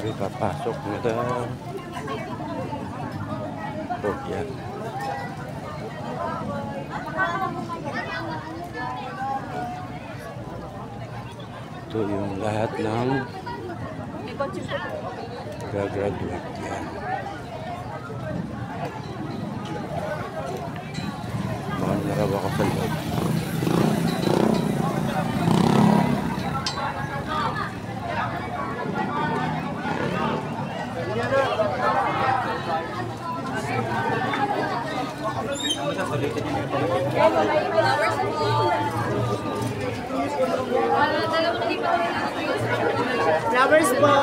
May papasok na daw. Oh, yan. Ito yung lahat ng gagraduate yan. Mga narawa ka sa loob. Flowers po.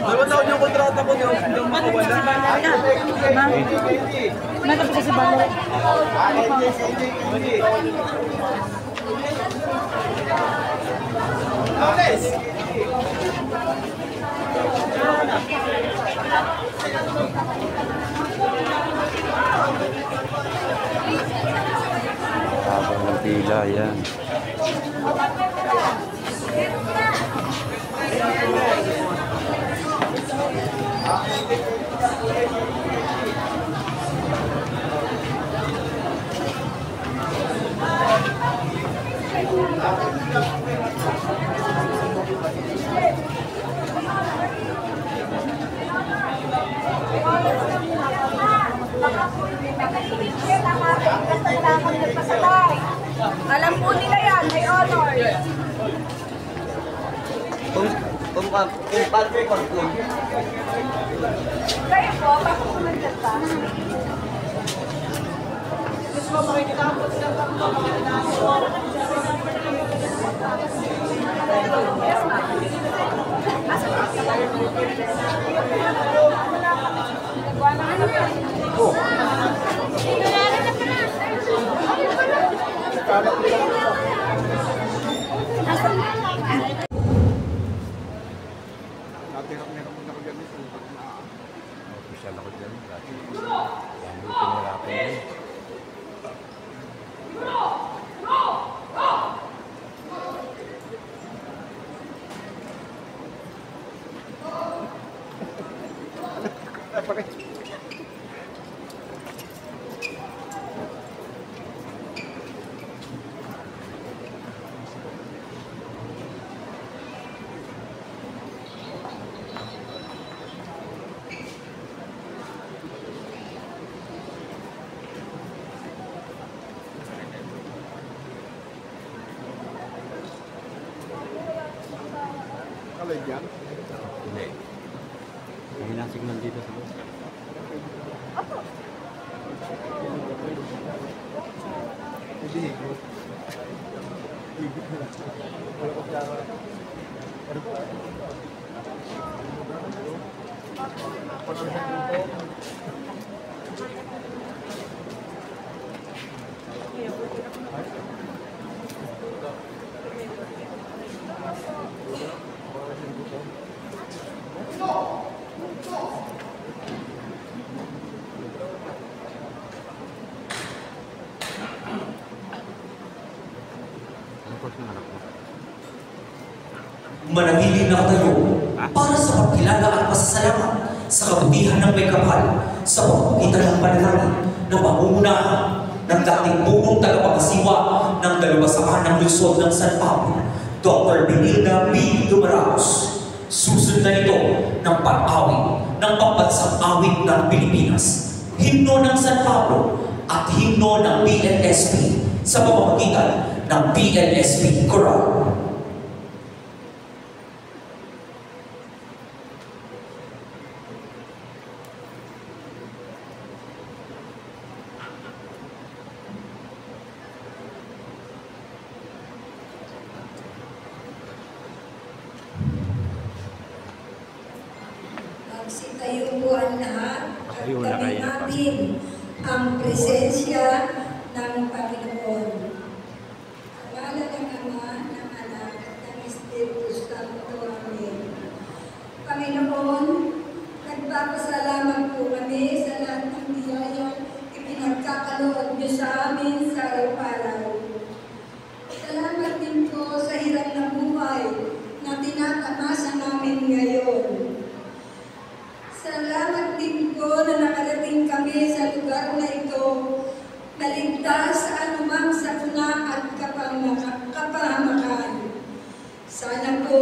2 taon yung kontrata ko nyo. Yung makawala. Nagkapit sa balo. Habang ng pila yan. Alam po nila yan, may honor. Kung padre ko kung Kayo po, bakit pumunod pa? Gusto mo makikitapos ng yes, ma'am. Asa pa? Nagwa na ka na. Oo. Official ako dyan. Yan yung pinirapan din. kalay dyan. Hindi. May nasignal dito sa loob. Hindi higot. Higot na lang. Wala ko dyan. Manatili na tayo para sa pagkilala at pasasalamat sa kabutihan ng may kapal sa pagpagitan ng panalangin na pangungunahan ng dating bumong tagapagasiwa ng dalubasaan ng lungsod ng San Pablo, Dr. Benilda B. Dumaraos. Susunod na nito ng pag-awit ng pambansang awit ng Pilipinas. himno ng San Pablo, at himno ng PNSP sa pamamagitan ng PNSP Choral. Magsitayo po ang lahat at Ayun na gawin kayo. natin ang presensya ng Panginoon. Ang ngalan ng Ama, ng Anak, at ng Espiritu Santo. Amen. Panginoon, nagpapasalamat po kami sa lahat ng biyayang ipinagkakaloob niyo sa amin sa araw-araw. Salamat din po sa hirap na buhay na tinatamasa namin ngayon. Salamat din po na nakarating kami sa lugar na ito, naligtas sa anumang sakuna at kapahamakan. Sana po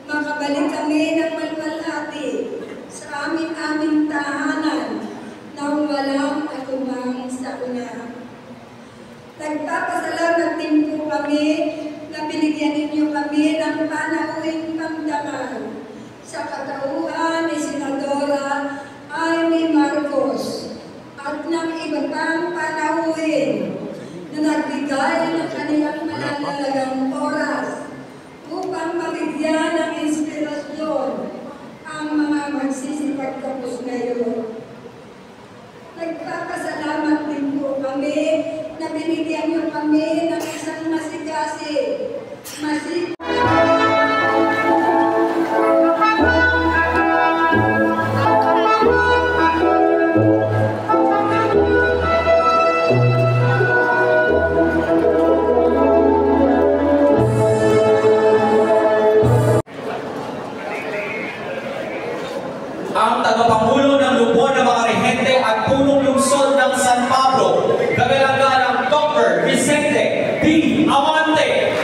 makabalik kami ng malwalhati sa aming tahanan nang walang anumang sakuna. Nagpapasalamat din po kami na binigyan ninyo kami ng panauhing pagdangal sa katauhan ni Senadora Amy Marcos at ng iba pang panauhin na nagbigay ng kanilang malalagang oras upang mabigyan ng inspirasyon ang mga magsisipagtapos ngayon. Nagpapasalamat din po kami na binigyan niyo kami ng isang masigasi, ang tagapangulo ng lubon ng mga rehente at punong lungsod ng San Pablo, kagalang-galang Dr. Vicente B. Amante.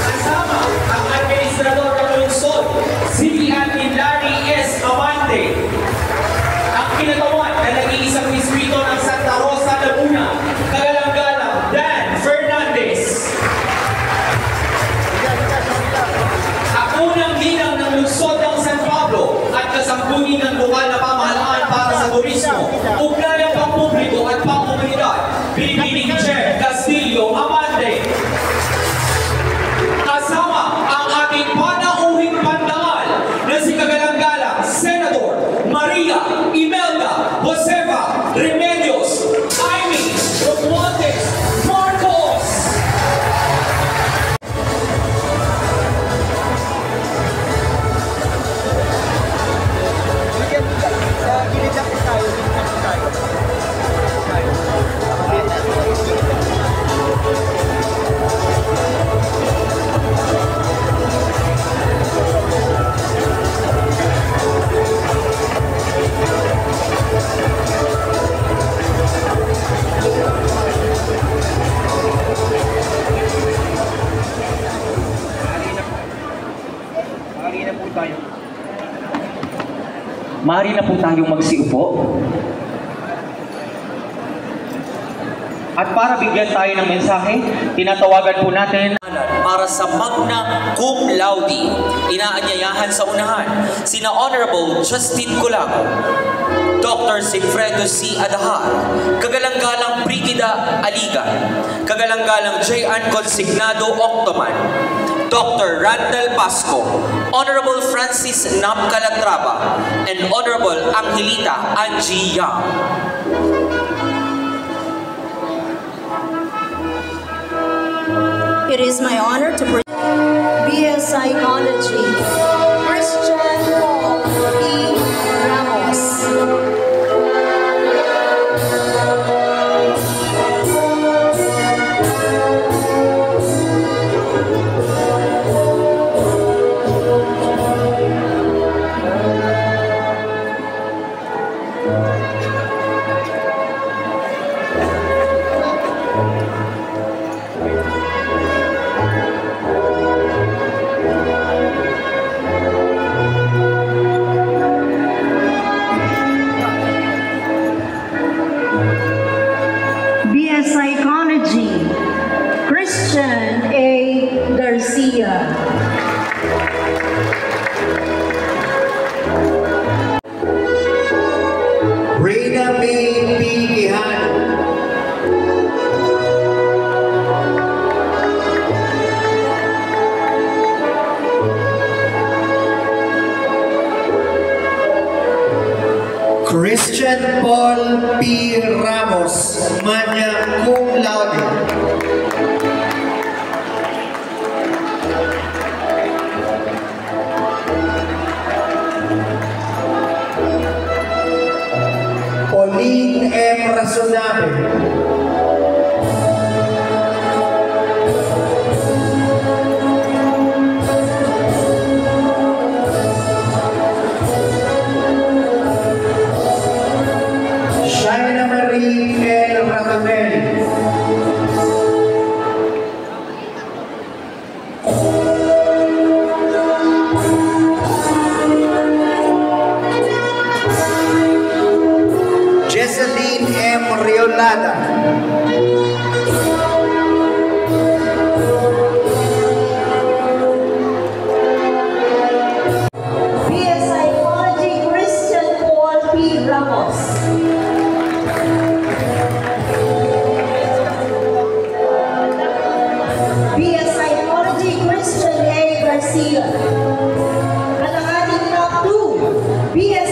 Kasama ang administrador ng lungsod, si Larry S. Amante. Ang kinatawan na nag-iisang distrito ng Santa Rosa, Laguna, kagalang-galang Dan Fernandez. Unang ginang ng lungsod ng San Pablo at kasangkunin ng lokal na pamahalaan para sa turismo, ugnayan pampubliko at pangkomunidad, Pinipining Chair Castillo Amante. Kasama ang ating panauhing pandangal na si kagalang-galang Senador Maria Imelda Josefa Remedios Amy Romualdez Marcos. Maaari na po tayong magsiupo. At para bigyan tayo ng mensahe, tinatawagan po natin para sa Magna Cum Laude. Inaanyayahan sa unahan sina Honorable Justin Colaco, Dr. Sigfredo C. Adahar, kagalang-galang Brigida Aligan, kagalang-galang J.An. Consignado Octoman, Dr. Randall Pasco, Honorable Francis Nap Calatrava, and Honorable Angelita Angie Yang. It is my honor to present BS Psychology, Christian Paul E. Ramos. kabutihan. Christian Paul P. Ramos, magna cum laude. Pauline M. Razonable. Shaina Marie L. Ratamel. Jesseline M. Riolada. BS Psychology, Christian Paul P. Ramos. BS Psychology, Christian A. Garcia. At ang ating top 2, BS